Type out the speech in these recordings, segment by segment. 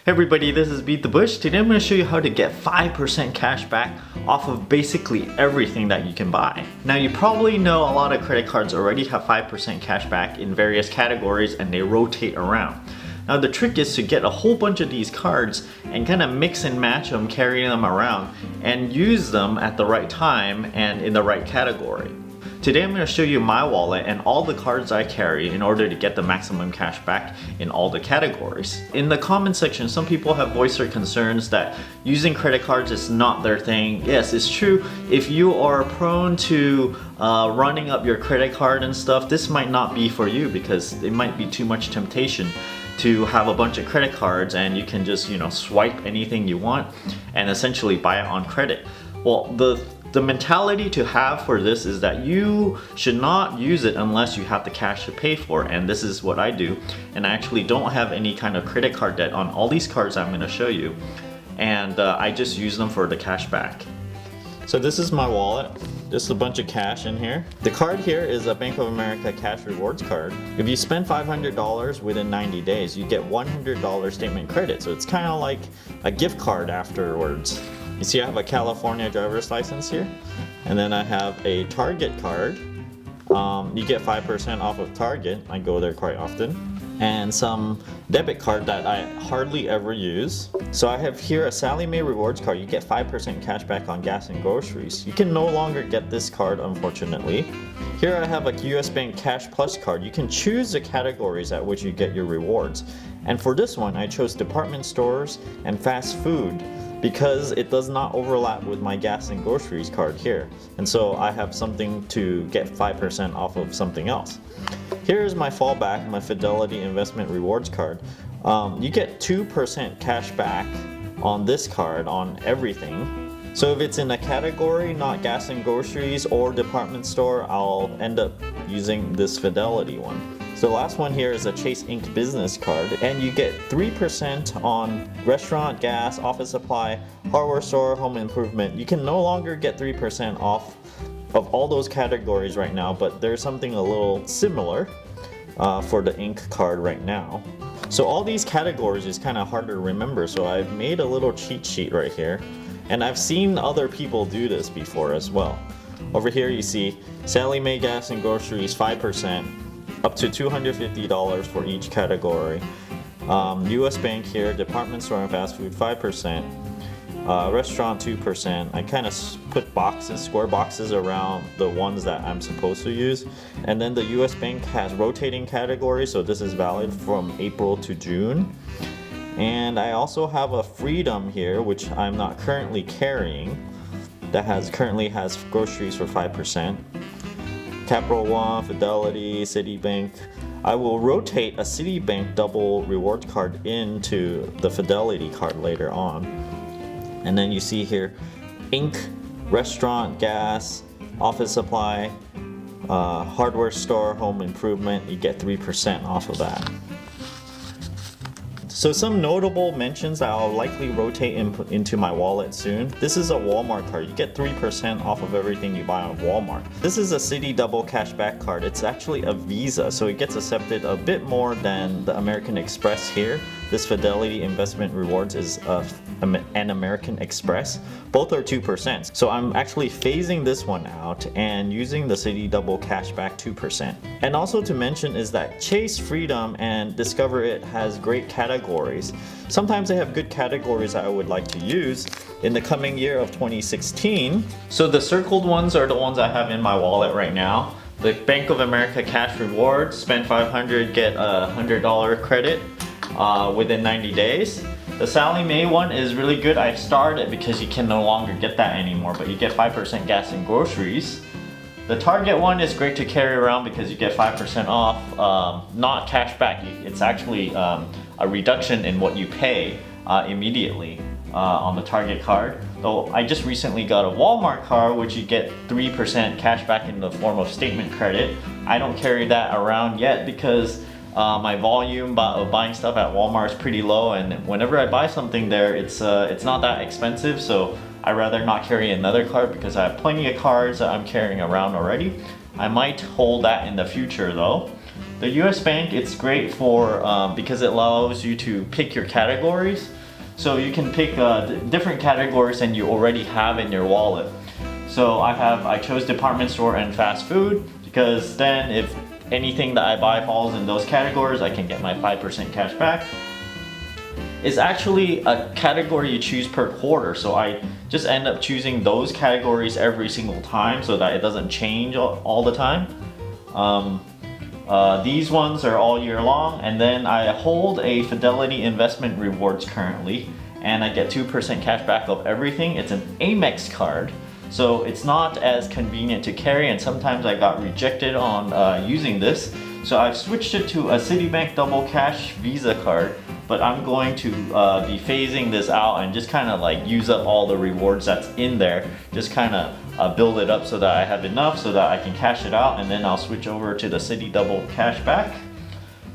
Hey everybody, this is BeatTheBush. Today I'm going to show you how to get 5% cash back off of basically everything that you can buy. Now you probably know a lot of credit cards already have 5% cash back in various categories and they rotate around. Now the trick is to get a whole bunch of these cards and kind of mix and match them, carry them around, and use them at the right time and in the right category. Today I'm going to show you my wallet and all the cards I carry in order to get the maximum cash back in all the categories. In the comment section, some people have voiced their concerns that using credit cards is not their thing. Yes, it's true. If you are prone to running up your credit card and stuff, this might not be for you because it might be too much temptation to have a bunch of credit cards and you can just, swipe anything you want and essentially buy it on credit. Well, the mentality to have for this is that you should not use it unless you have the cash to pay for it, and this is what I do. And I actually don't have any kind of credit card debt on all these cards I'm going to show you, and I just use them for the cash back. So this is my wallet, just a bunch of cash in here. The card here is a Bank of America cash rewards card. If you spend $500 within 90 days, you get $100 statement credit, so it's kind of like a gift card afterwards. You see I have a California driver's license here, and then I have a Target card. You get 5% off of Target, I go there quite often, and some debit card that I hardly ever use. So I have here a Sallie Mae rewards card. You get 5% cash back on gas and groceries. You can no longer get this card, unfortunately. Here I have a US Bank Cash Plus card. You can choose the categories at which you get your rewards. And for this one, I chose department stores and fast food, because it does not overlap with my gas and groceries card here. And so I have something to get 5% off of something else. Here is my fallback, my Fidelity Investment Rewards card. You get 2% cash back on this card on everything. So if it's in a category, not gas and groceries or department store, I'll end up using this Fidelity one. So the last one here is a Chase Inc. business card, and you get 3% on restaurant, gas, office supply, hardware store, home improvement. You can no longer get 3% off of all those categories right now, but there's something a little similar for the Inc. card right now. So all these categories is kind of hard to remember, so I've made a little cheat sheet right here, and I've seen other people do this before as well. Over here you see Sallie Mae gas and groceries 5%. Up to $250 for each category. US Bank here, department store and fast food 5%, restaurant 2%. I kind of put square boxes around the ones that I'm supposed to use. And then the US Bank has rotating categories, so this is valid from April to June. And I also have a Freedom here, which I'm not currently carrying, that currently has groceries for 5%. Capital One, Fidelity, Citibank. I will rotate a Citibank double rewards card into the Fidelity card later on. And then you see here, Inc., restaurant, gas, office supply, hardware store, home improvement, you get 3% off of that. So some notable mentions that I'll likely rotate into my wallet soon. This is a Walmart card. You get 3% off of everything you buy on Walmart. This is a Citi Double Cashback card. It's actually a Visa, so it gets accepted a bit more than the American Express here. This Fidelity Investment Rewards is an American Express. Both are 2%. So I'm actually phasing this one out and using the Citi Double Cashback 2%. And also to mention is that Chase, Freedom, and Discover It has great categories. Sometimes they have good categories that I would like to use in the coming year of 2016. So the circled ones are the ones I have in my wallet right now. The Bank of America Cash Rewards, spend $500, get a $100 credit within 90 days. The Sallie Mae one is really good. I started it because you can no longer get that anymore, but you get 5% gas and groceries. The Target one is great to carry around because you get 5% off, not cash back. It's actually a reduction in what you pay immediately on the Target card. Though I just recently got a Walmart card, which you get 3% cash back in the form of statement credit. I don't carry that around yet because my volume of buying stuff at Walmart is pretty low, and whenever I buy something there, it's not that expensive, so I'd rather not carry another card because I have plenty of cards that I'm carrying around already. I might hold that in the future though. The US Bank, it's great for because it allows you to pick your categories. So you can pick different categories than you already have in your wallet. So I chose department store and fast food because then if anything that I buy falls in those categories, I can get my 5% cash back. It's actually a category you choose per quarter, so I just end up choosing those categories every single time so that it doesn't change all the time. These ones are all year long, and then I hold a Fidelity Investment Rewards currently, and I get 2% cash back of everything. It's an Amex card, so it's not as convenient to carry, and sometimes I got rejected on using this. So I've switched it to a Citibank Double Cash Visa card, but I'm going to be phasing this out and just kind of like use up all the rewards that's in there. Just kind of build it up so that I have enough so that I can cash it out, and then I'll switch over to the Citi Double Cash Back.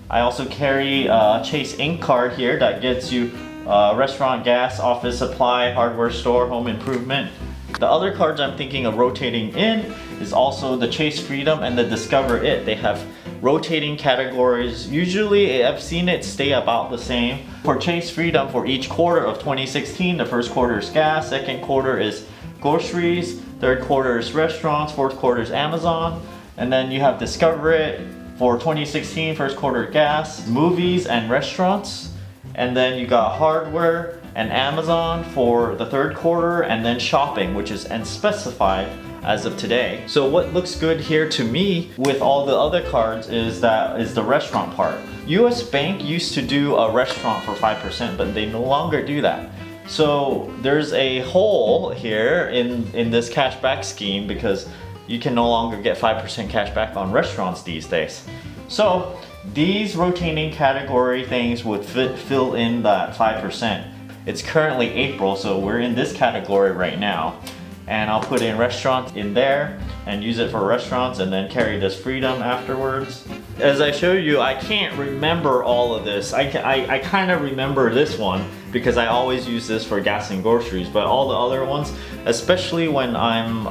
I also carry a Chase Ink card here that gets you restaurant, gas, office supply, hardware store, home improvement. The other cards I'm thinking of rotating in is also the Chase Freedom and the Discover It. They have rotating categories. Usually I've seen it stay about the same. For Chase Freedom, for each quarter of 2016, the first quarter is gas, second quarter is groceries, third quarter is restaurants, fourth quarter is Amazon, and then you have Discover It for 2016, first quarter gas, movies and restaurants, and then you got hardware and Amazon for the third quarter, and then shopping, which is unspecified as of today. So what looks good here to me with all the other cards is the restaurant part. US Bank used to do a restaurant for 5%, but they no longer do that. So there's a hole here in this cashback scheme because you can no longer get 5% cash back on restaurants these days. So these rotating category things would fill in that 5%. It's currently April, so we're in this category right now. And I'll put in restaurants in there and use it for restaurants, and then carry this Freedom afterwards. As I showed you, I can't remember all of this. I kind of remember this one because I always use this for gas and groceries, but all the other ones, especially when I'm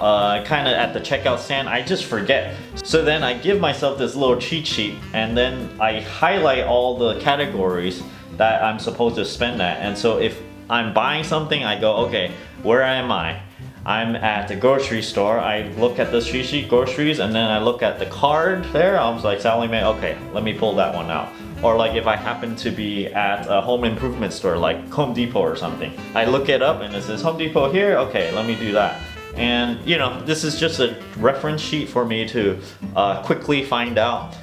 kind of at the checkout stand, I just forget. So then I give myself this little cheat sheet, and then I highlight all the categories that I'm supposed to spend at. And so if I'm buying something, I go, okay, where am I? I'm at the grocery store. I look at the cheat sheet, groceries, and then I look at the card there. I was like, Sally Mae, okay, let me pull that one out. Or like if I happen to be at a home improvement store like Home Depot or something, I look it up and it says Home Depot here, okay, let me do that. And you know, this is just a reference sheet for me to quickly find out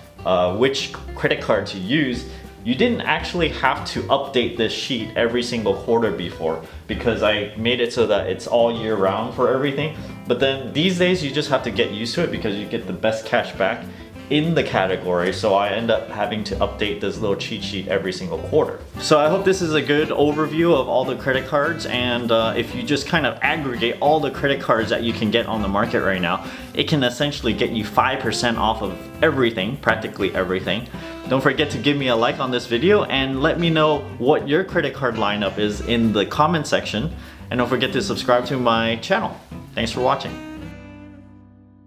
which credit card to use. You didn't actually have to update this sheet every single quarter before because I made it so that it's all year round for everything. But then these days you just have to get used to it because you get the best cash back in the category, so I end up having to update this little cheat sheet every single quarter. So I hope this is a good overview of all the credit cards, and if you just kind of aggregate all the credit cards that you can get on the market right now, it can essentially get you 5% off of everything, practically everything. Don't forget to give me a like on this video and let me know what your credit card lineup is in the comment section, and don't forget to subscribe to my channel. Thanks for watching.